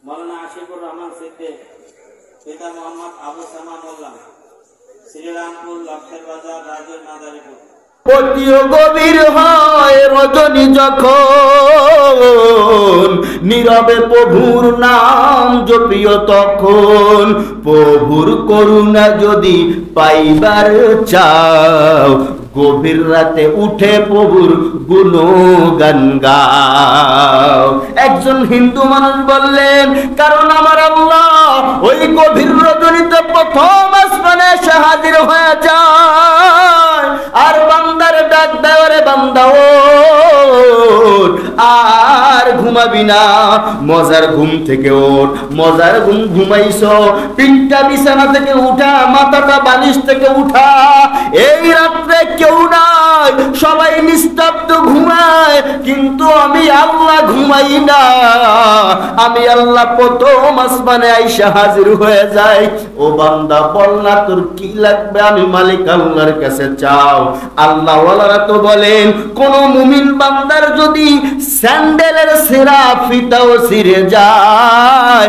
मौलाना आशिकुर रहमान सिद्दीक, पिता मोहम्मद आबू समा मोल्ला, श्रीरामपुर लक्षर बाजार राजूर मादारीपुर। অতিও গভীর হয় রজনী যখন নীরবে প্রভুর নাম জপিও তখন প্রভুর করুণা যদি পাইবার চাও গভীর রাতে উঠে প্রভুর গুণগান গাও। একজন হিন্দু মানুষ বললেন, কারণ আমার আল্লাহ ওই গভীর রজনীতে প্রথম আসমানে এসে হাজির হয়ে যায় আর বান্দার ডাক দেয়, ওরে বান্দা ওঠ, আর ঘুমাবি না, মজার ঘুম থেকে ওঠ, মজার ঘুম ঘুমাইছো, পিঠটা বিছানা থেকে উঠা, মাথাটা বালিশ থেকে উঠা। এই রাত্রে কেউ নাই, সবাই নিস্তব্ধ ঘুমায়, কিন্তু আমি আল্লাহ ঘুমাই না। আমি আল্লাহ প্রথম আসমানে আইসা হাজির হয়ে যাই। ও বান্দা বল না তোর কি লাগবে, আমি মালিক আল্লাহর কাছে চাও। আল্লাহ ওয়ালারা তো বলেন, কোন মুমিন বান্দার যদি স্যান্ডেলের সেরা ফিতাও ছিঁড়ে যায়